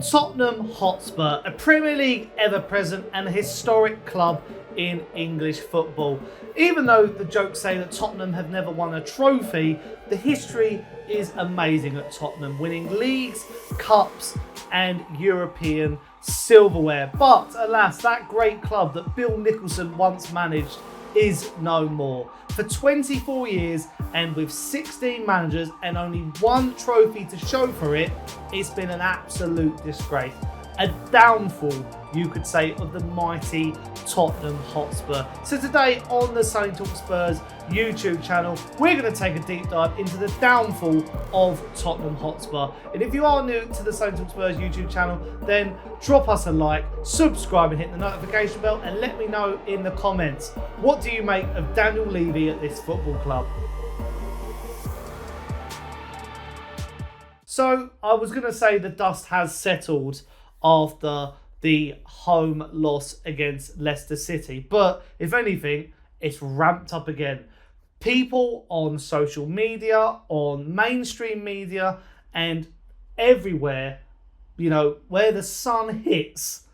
Tottenham Hotspur, a Premier League ever-present and a historic club in English football. Even though the jokes say that Tottenham have never won a trophy, the history is amazing at Tottenham, winning leagues, cups and European silverware. But alas, that great club that Bill Nicholson once managed is no more. For 24 years and with 16 managers and only one trophy to show for it, it's been an absolute disgrace. A downfall, you could say, of the mighty Tottenham Hotspur. So today on the Sonny Talk Spurs YouTube channel, we're going to take a deep dive into the downfall of Tottenham Hotspur. And if you are new to the Sonny Talk Spurs YouTube channel, then drop us a like, subscribe and hit the notification bell, and let me know in the comments, what do you make of Daniel Levy at this football club? So I was going to say the dust has settled after the home loss against Leicester City, but if anything, it's ramped up again. People on social media, on mainstream media, and everywhere, you know, where the sun hits,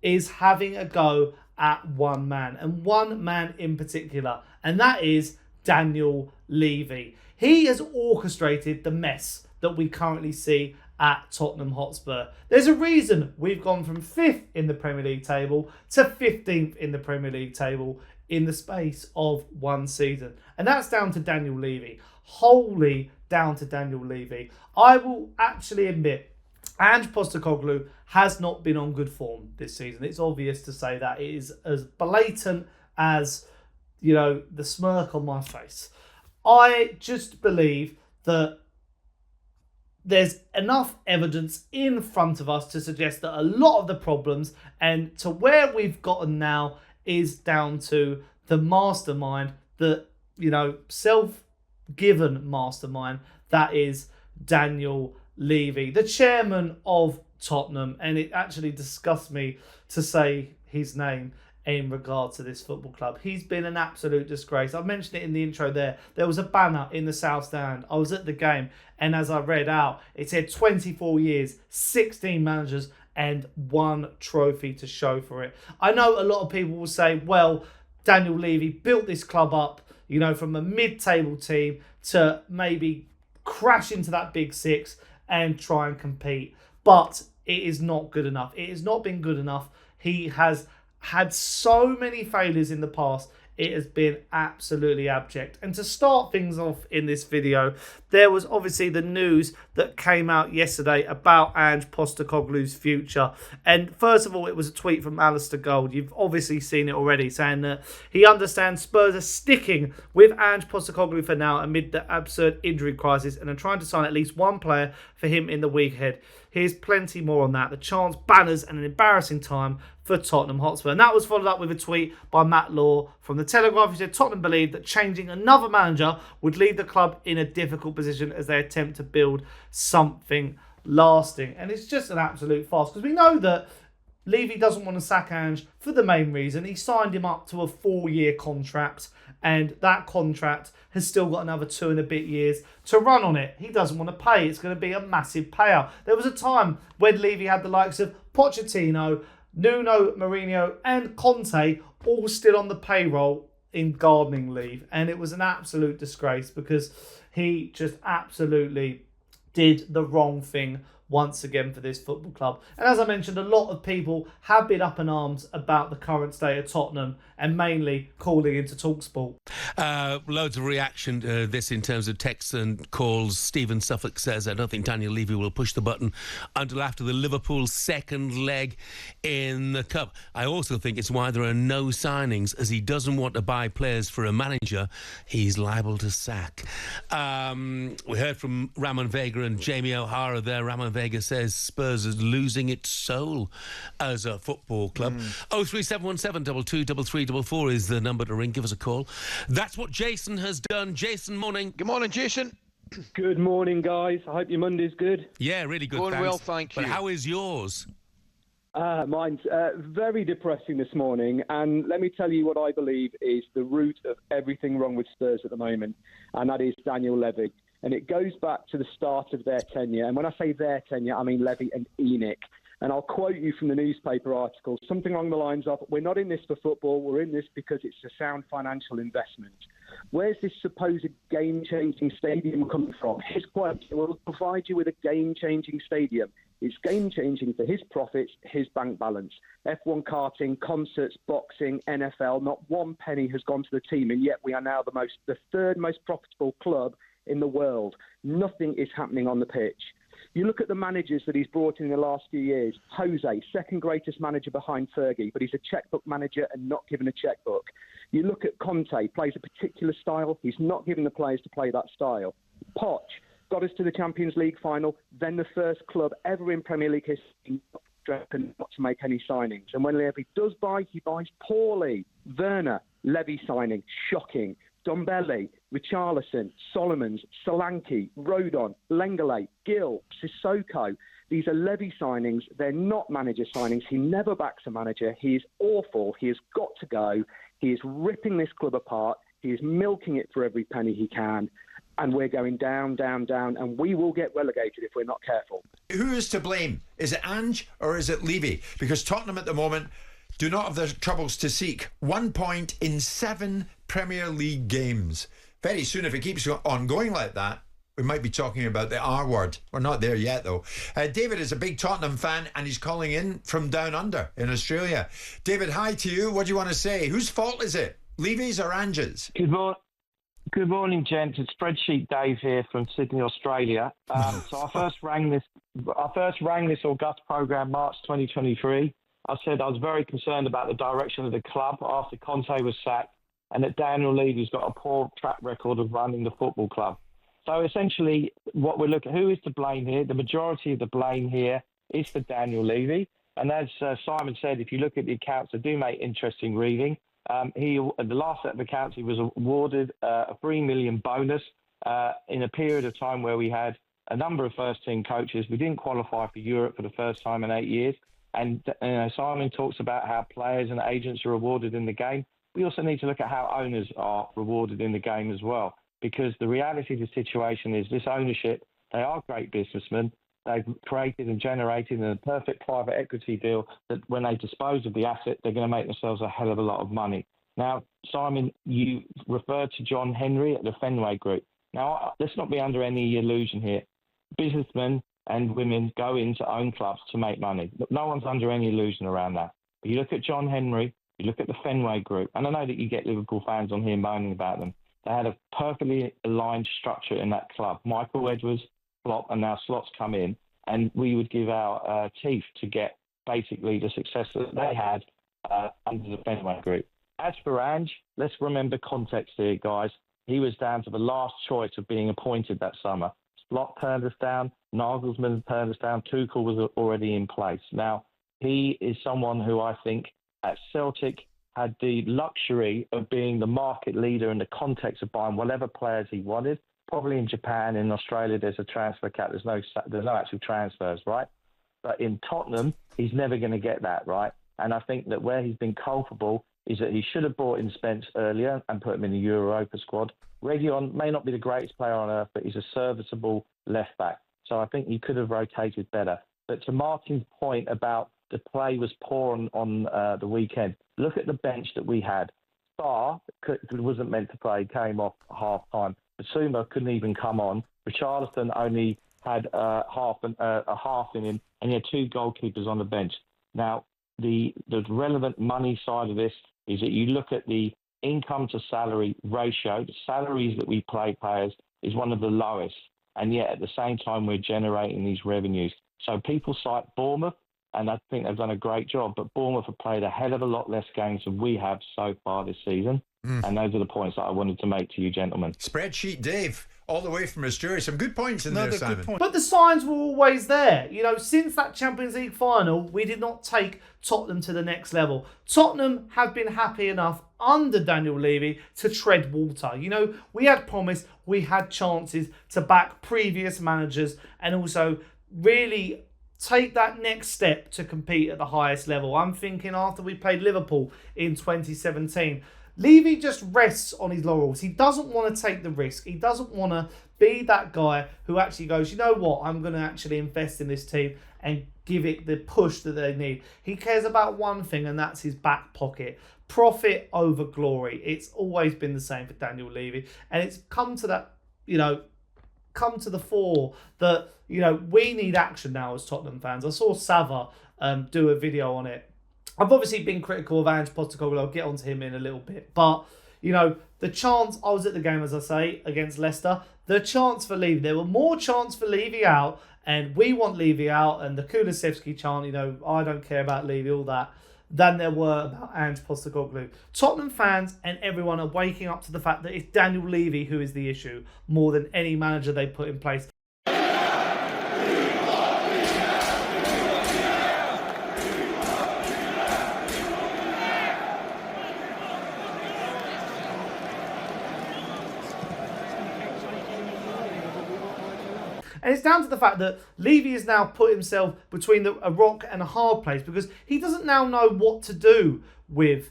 is having a go at one man, and one man in particular, and that is Daniel Levy. He has orchestrated the mess that we currently see at Tottenham Hotspur. There's a reason we've gone from 5th in the Premier League table to 15th in the Premier League table in the space of one season. And that's down to Daniel Levy. Wholly down to Daniel Levy. I will actually admit, Ange Postecogolou has not been on good form this season. It's obvious to say that. It is as blatant as, you know, the smirk on my face. I just believe that there's enough evidence in front of us to suggest that a lot of the problems and to where we've gotten now is down to the mastermind, the, you know, self-given mastermind that is Daniel Levy, the chairman of Tottenham. And it actually disgusts me to say his name in regard to this football club. He's been an absolute disgrace. I mentioned it in the intro there. There was a banner in the South Stand. I was at the game, and as I read out, it said 24 years, 16 managers, and one trophy to show for it. I know a lot of people will say, well, Daniel Levy built this club up, you know, from a mid-table team to maybe crash into that big six and try and compete. But it is not good enough. It has not been good enough. He has had so many failures in the past, it has been absolutely abject. And to start things off in this video, there was obviously the news that came out yesterday about Ange Postecoglou's future. And first of all, it was a tweet from Alasdair. You've obviously seen it already, saying that he understands Spurs are sticking with Ange Postecoglou for now amid the absurd injury crisis and are trying to sign at least one player for him in the week ahead. Here's plenty more on that. The chance, banners and an embarrassing time for Tottenham Hotspur. And that was followed up with a tweet by Matt Law from The Telegraph, who said Tottenham believed that changing another manager would leave the club in a difficult position as they attempt to build something lasting. And it's just an absolute farce, because we know that Levy doesn't want to sack Ange for the main reason. He signed him up to a 4-year contract, and that contract has still got another 2 and a bit years to run on it. He doesn't want to pay. It's going to be a massive payout. There was a time when Levy had the likes of Pochettino, Nuno, Mourinho and Conte all still on the payroll in gardening leave. And it was an absolute disgrace because he just absolutely did the wrong thing once again for this football club. And as I mentioned, a lot of people have been up in arms about the current state of Tottenham and mainly calling into talkSPORT. Loads of reaction to this in terms of texts and calls. Stephen Suffolk says, I don't think Daniel Levy will push the button until after the Liverpool second leg in the Cup. I also think it's why there are no signings, as he doesn't want to buy players for a manager he's liable to sack. We heard from Ramon Vega and Jamie O'Hara there. Ramon Vega says Spurs is losing its soul as a football club. 03717 223344 is the number to ring. Give us a call. That's what Jason has done. Jason, morning. Good morning, Jason. Good morning, guys. I hope your Monday's good. Yeah, really good. Going thanks. well, thank you. But how is yours? Mine's very depressing this morning, and let me tell you what I believe is the root of everything wrong with Spurs at the moment, and that is Daniel Levy. And it goes back to the start of their tenure. And when I say their tenure, I mean Levy and ENIC. And I'll quote you from the newspaper article, something along the lines of, we're not in this for football, we're in this because it's a sound financial investment. Where's this supposed game-changing stadium coming from? His quote, we'll provide you with a game-changing stadium. It's game-changing for his profits, his bank balance. F1 karting, concerts, boxing, NFL, not one penny has gone to the team, and yet we are now the third most profitable club in the world. Nothing is happening on the pitch. You look at the managers that he's brought in the last few years. Jose, second greatest manager behind Fergie, but he's a checkbook manager and not given a checkbook. You look at Conte, plays a particular style. He's not given the players to play that style. Poch got us to the Champions League final, then the first club ever in Premier League history not to make any signings. And when Levy does buy, he buys poorly. Werner, Levy signing, shocking. Dombele, Richarlison, Solomons, Solanke, Rodon, Lenglet, Gill, Sissoko. These are Levy signings. They're not manager signings. He never backs a manager. He is awful. He has got to go. He is ripping this club apart. He is milking it for every penny he can. And we're going down, down, down. And we will get relegated if we're not careful. Who is to blame? Is it Ange or is it Levy? Because Tottenham at the moment do not have their troubles to seek. 1 point in 7 Premier League games. Very soon, if it keeps on going like that, we might be talking about the R word. We're not there yet, though. David is a big Tottenham fan, and he's calling in from down under in Australia. David, hi to you. What do you want to say? Whose fault is it? Levy's or Ange's? Good morning, gents. It's Spreadsheet Dave here from Sydney, Australia. So I first rang this August programme March 2023. I said I was very concerned about the direction of the club after Conte was sacked, and that Daniel Levy's got a poor track record of running the football club. So essentially, what we're looking at, who is to blame here? The majority of the blame here is for Daniel Levy. And as Simon said, if you look at the accounts, they do make interesting reading. The last set of accounts, he was awarded a $3 million bonus in a period of time where we had a number of first-team coaches. We didn't qualify for Europe for the first time in 8 years. And Simon talks about how players and agents are rewarded in the game. We also need to look at how owners are rewarded in the game as well, because the reality of the situation is this ownership, they are great businessmen. They've created and generated a perfect private equity deal that when they dispose of the asset, they're going to make themselves a hell of a lot of money. Now, Simon, you referred to John Henry at the Fenway Group. Now, let's not be under any illusion here. Businessmen and women go in to own clubs to make money. No one's under any illusion around that. But you look at John Henry, you look at the Fenway Group, and I know that you get Liverpool fans on here moaning about them. They had a perfectly aligned structure in that club. Michael Edwards, Slot, and now Slot's come in, and we would give our teeth to get basically the success that they had under the Fenway Group. As for Ange, let's remember context here, guys. He was down to the last choice of being appointed that summer. Slot turned us down, Nagelsmann turned us down, Tuchel was already in place. Now, he is someone who I think at Celtic had the luxury of being the market leader in the context of buying whatever players he wanted. Probably in Japan, in Australia, there's a transfer cap. There's no actual transfers, right? But in Tottenham, he's never going to get that, right? And I think that where he's been culpable is that he should have brought in Spence earlier and put him in the Europa squad. Reguilon may not be the greatest player on earth, but he's a serviceable left back. So I think he could have rotated better. But to Martin's point about the play was poor on the weekend, look at the bench that we had. Starr wasn't meant to play, came off half-time. Basuma couldn't even come on. Richarlison only had a half in him, and he had 2 goalkeepers on the bench. Now, the relevant money side of this is that you look at the income to salary ratio. The salaries that we pay players is one of the lowest, and yet at the same time we're generating these revenues. So people cite Bournemouth, and I think they've done a great job, but Bournemouth have played a hell of a lot less games than we have so far this season. And those are the points that I wanted to make to you, gentlemen. Spreadsheet Dave, all the way from Australia. Some good points in there, Simon. But the signs were always there. You know, since that Champions League final, we did not take Tottenham to the next level. Tottenham have been happy enough under Daniel Levy to tread water. You know, we had promise, we had chances to back previous managers and also really take that next step to compete at the highest level. I'm thinking after we played Liverpool in 2017, Levy just rests on his laurels. He doesn't want to take the risk. He doesn't want to be that guy who actually goes, you know what, I'm going to actually invest in this team and give it the push that they need. He cares about one thing, and that's his back pocket. Profit over glory. It's always been the same for Daniel Levy, and it's come to that, come to the fore that, we need action now as Tottenham fans. I saw Sava do a video on it. I've obviously been critical of Ange Postecogolou. I'll get onto him in a little bit. But, the chance, I was at the game, as I say, against Leicester. The chance for Levy. There were more chance for Levy out, and we want Levy out, and the Kulusevski chant, I don't care about Levy, all that, than there were about Ange Postecoglou. Tottenham fans and everyone are waking up to the fact that it's Daniel Levy who is the issue, more than any manager they put in place. And it's down to the fact that Levy has now put himself between a rock and a hard place, because he doesn't now know what to do with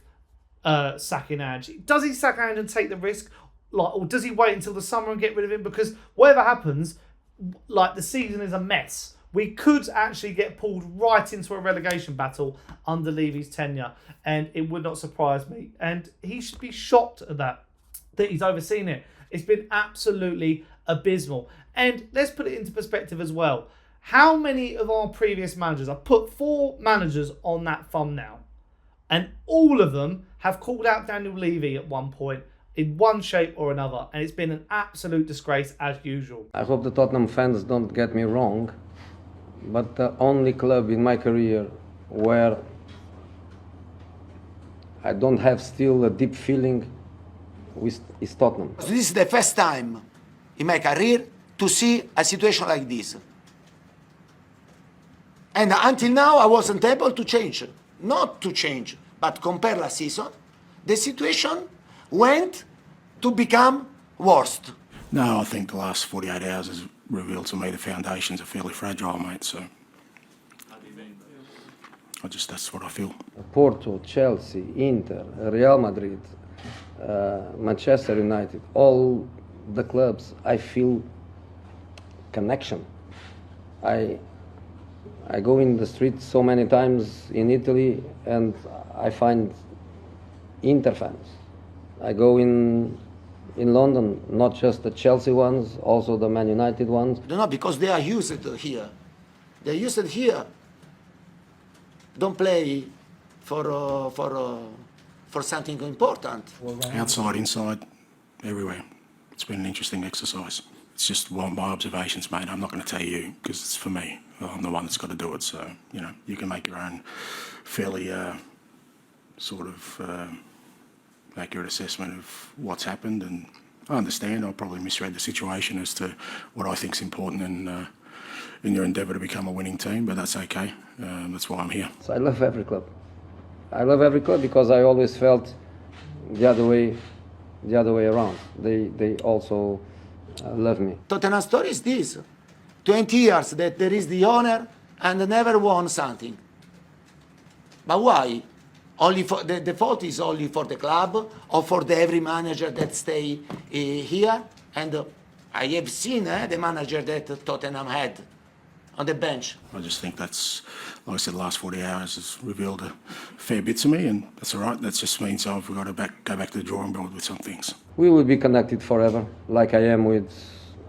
sacking Ange. Does he sack Ange and take the risk? Or does he wait until the summer and get rid of him? Because whatever happens, the season is a mess. We could actually get pulled right into a relegation battle under Levy's tenure, and it would not surprise me. And he should be shocked at that he's overseen it. It's been absolutely abysmal. And let's put it into perspective as well. How many of our previous managers, I put 4 managers on that thumbnail, and all of them have called out Daniel Levy at one point in one shape or another, and it's been an absolute disgrace as usual. I hope the Tottenham fans don't get me wrong, but the only club in my career where I don't have still a deep feeling is Tottenham. This is the first time in my career to see a situation like this. And until now, I wasn't able to change. Not to change, but compare last season, the situation went to become worse. No, I think the last 48 hours has revealed to me the foundations are fairly fragile, mate, so that's what I feel. Porto, Chelsea, Inter, Real Madrid, Manchester United, all the clubs, I feel connection. I go in the street so many times in Italy and I find Inter fans. I go in London, not just the Chelsea ones, also the Man United ones. No, because they are used here. They're used here. Don't play for something important. Outside, inside, everywhere. It's been an interesting exercise. It's just one of my observations, mate. I'm not going to tell you because it's for me. I'm the one that's got to do it. So, you can make your own fairly accurate assessment of what's happened. And I understand I probably misread the situation as to what I think is important in your endeavour to become a winning team, but that's okay. That's why I'm here. So I love every club. I love every club because I always felt the other way around. They also love me. Tottenham story is this: 20 years that there is the owner and never won something. But why? Only for the fault is only for the club or for every manager that stay here. And I have seen the manager that Tottenham had on the bench. I just think that's, like I said, the last 40 hours has revealed a fair bit to me, and that's all right. That just means I've got to go back to the drawing board with some things. We will be connected forever, like I am with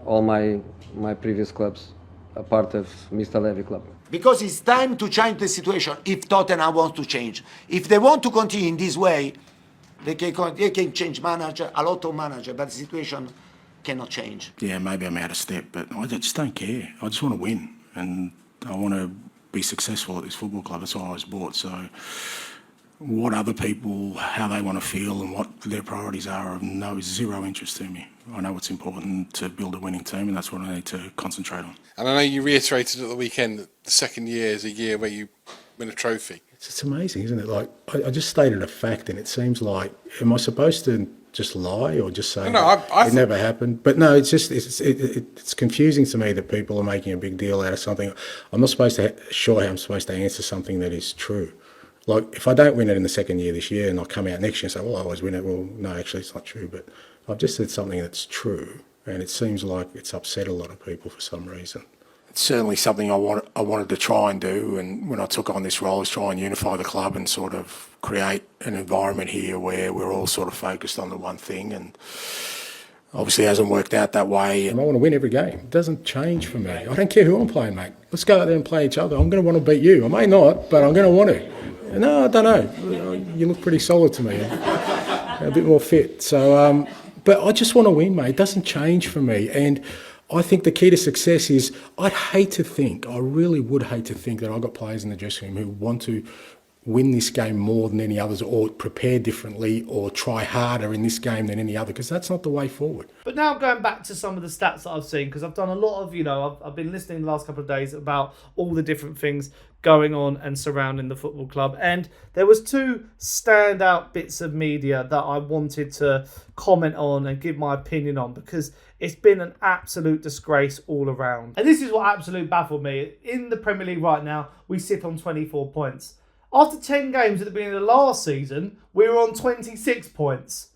all my previous clubs, a part of Mr. Levy Club. Because it's time to change the situation if Tottenham wants to change. If they want to continue in this way, they can change manager, a lot of manager, but the situation cannot change. Yeah, maybe I'm out of step, but I just don't care. I just want to win, and I want to be successful at this football club. That's why I was bought. So what other people, how they want to feel and what their priorities are, of zero interest to me. I know it's important to build a winning team, and that's what I need to concentrate on. And I know you reiterated at the weekend that the second year is a year where you win a trophy. It's amazing, isn't it? Like, I just stated a fact, and it seems like, am I supposed to just lie or just say it never happened? But no, it's confusing to me that people are making a big deal out of something. I'm not sure how I'm supposed to answer something that is true. Like, if I don't win it in the second year this year and I come out next year and say, well, I always win it, well, no, actually it's not true. But I've just said something that's true, and it seems like it's upset a lot of people for some reason. it's certainly something I wanted to try and do. And when I took on this role, is try and unify the club and sort of create an environment here where we're all sort of focused on the one thing. And obviously it hasn't worked out that way. And I want to win every game. It doesn't change for me. I don't care who I'm playing, mate. Let's go out there and play each other. I'm going to want to beat you. I may not, but I'm going to want to. No, I don't know. You look pretty solid to me. A bit more fit. So, but I just want to win, mate. It doesn't change for me. And I think the key to success is, I really would hate to think that I've got players in the dressing room who want to win this game more than any others, or prepare differently, or try harder in this game than any other, because that's not the way forward. But now going back to some of the stats that I've seen, because I've done a lot of, I've been listening the last couple of days about all the different things going on and surrounding the football club, and there was two standout bits of media that I wanted to comment on and give my opinion on, because it's been an absolute disgrace all around. And this is what absolutely baffled me. In the Premier League right now, we sit on 24 points. After 10 games at the beginning of the last season, we were on 26 points.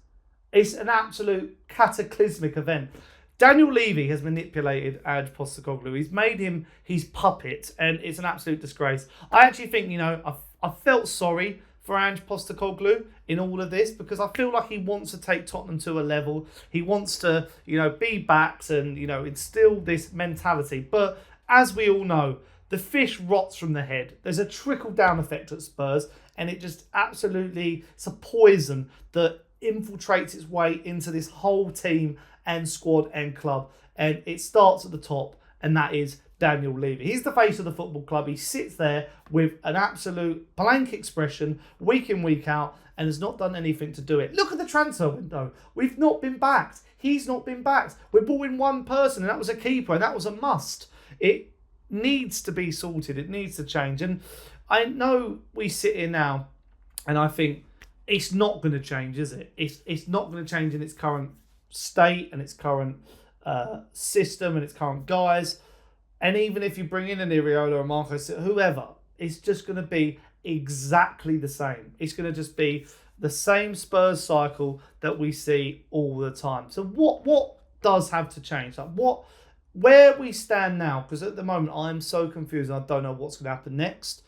It's an absolute cataclysmic event. Daniel Levy has manipulated Ange Postecogolou. He's made him his puppet, and it's an absolute disgrace. I actually think, I felt sorry for Ange Postecogolou in all of this, because I feel like he wants to take Tottenham to a level. He wants to, be backed and, instill this mentality. But as we all know, the fish rots from the head. There's a trickle-down effect at Spurs, and it just absolutely, it's a poison that infiltrates its way into this whole team and squad and club. And it starts at the top, and that is Daniel Levy. He's the face of the football club. He sits there with an absolute blank expression week in, week out, and has not done anything to do it. Look at the transfer window. We've not been backed. He's not been backed. We brought in one person, and that was a keeper, and that was a must. It needs to be sorted. It needs to change. And I know we sit here now and I think it's not going to change, is it? It's not going to change in its current state and its current system and its current guys. And even if you bring in an Iraola or Marcos, whoever, it's just going to be exactly the same. It's going to just be the same Spurs cycle that we see all the time. So what does have to change? Where we stand now, because at the moment I'm so confused and I don't know what's going to happen next.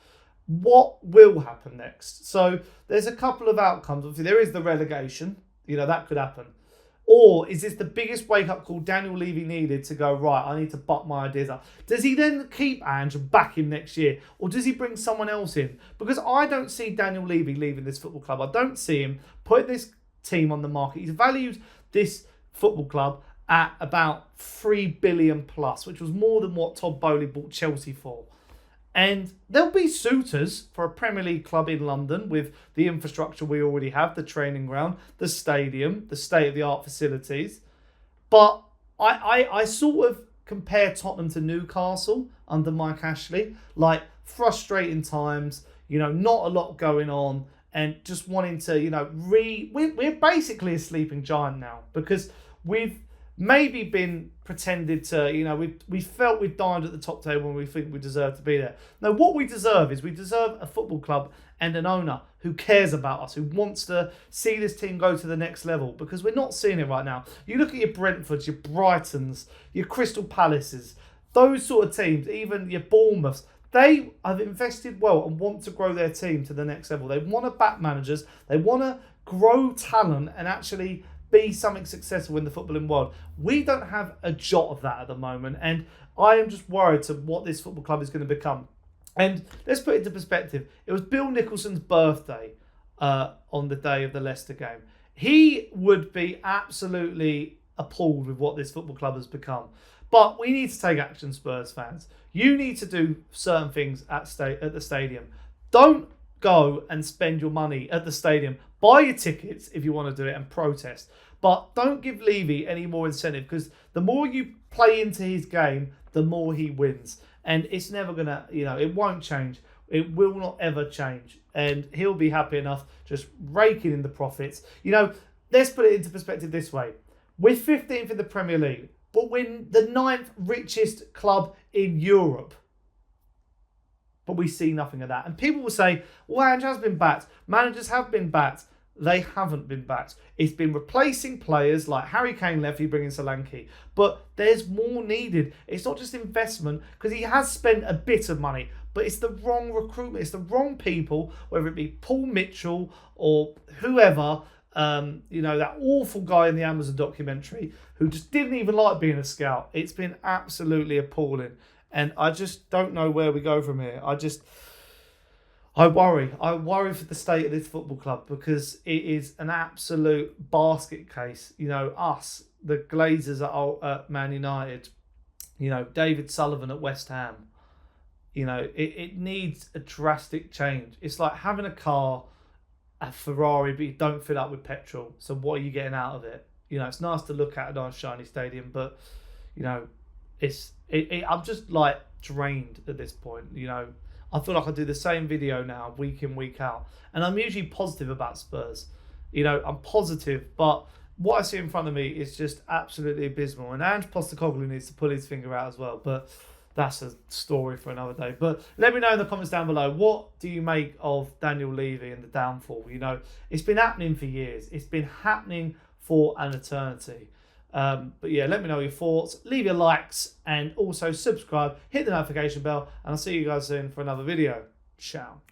What will happen next? So there's a couple of outcomes. Obviously, there is the relegation. That could happen. Or is this the biggest wake-up call Daniel Levy needed to go, right, I need to butt my ideas up? Does he then keep Ange and back him next year? Or does he bring someone else in? Because I don't see Daniel Levy leaving this football club. I don't see him putting this team on the market. He's valued this football club at about 3 billion plus, which was more than what Todd Bowley bought Chelsea for. And there'll be suitors for a Premier League club in London with the infrastructure we already have, the training ground, the stadium, the state-of-the-art facilities. But I sort of compare Tottenham to Newcastle under Mike Ashley. Like, frustrating times, not a lot going on, and just wanting to, we're basically a sleeping giant now, because we've maybe been pretended to, we felt we've dined at the top table and we think we deserve to be there. No, what we deserve is we deserve a football club and an owner who cares about us, who wants to see this team go to the next level, because we're not seeing it right now. You look at your Brentfords, your Brightons, your Crystal Palaces, those sort of teams, even your Bournemouths, they have invested well and want to grow their team to the next level. They want to back managers, they want to grow talent and actually be something successful in the footballing world. We don't have a jot of that at the moment, and I am just worried to what this football club is going to become. And let's put it into perspective. It was Bill Nicholson's birthday on the day of the Leicester game. He would be absolutely appalled with what this football club has become. But we need to take action, Spurs fans. You need to do certain things at the stadium. Don't go and spend your money at the stadium. Buy your tickets if you want to do it and protest. But don't give Levy any more incentive, because the more you play into his game, the more he wins. And it's never going to, it won't change. It will not ever change. And he'll be happy enough just raking in the profits. Let's put it into perspective this way. We're 15th in the Premier League, but we're the 9th richest club in Europe. But we see nothing of that. And people will say, well, Ange has been backed. Managers have been backed. They haven't been backed. It's been replacing players like Harry Kane left, you bring in Solanke. But there's more needed. It's not just investment, because he has spent a bit of money, but it's the wrong recruitment. It's the wrong people, whether it be Paul Mitchell or whoever, that awful guy in the Amazon documentary who just didn't even like being a scout. It's been absolutely appalling. And I just don't know where we go from here. I worry. I worry for the state of this football club, because it is an absolute basket case. Us, the Glazers at Man United, David Sullivan at West Ham. It needs a drastic change. It's like having a car, a Ferrari, but you don't fill up with petrol. So what are you getting out of it? It's nice to look at a nice shiny stadium, but I'm just like drained at this point. I feel like I do the same video now, week in, week out. And I'm usually positive about Spurs. I'm positive, but what I see in front of me is just absolutely abysmal. And Ange Postecoglou needs to pull his finger out as well. But that's a story for another day. But let me know in the comments down below, what do you make of Daniel Levy and the downfall? It's been happening for years. It's been happening for an eternity. But yeah, let me know your thoughts, leave your likes, and also subscribe, hit the notification bell, and I'll see you guys soon for another video. Ciao.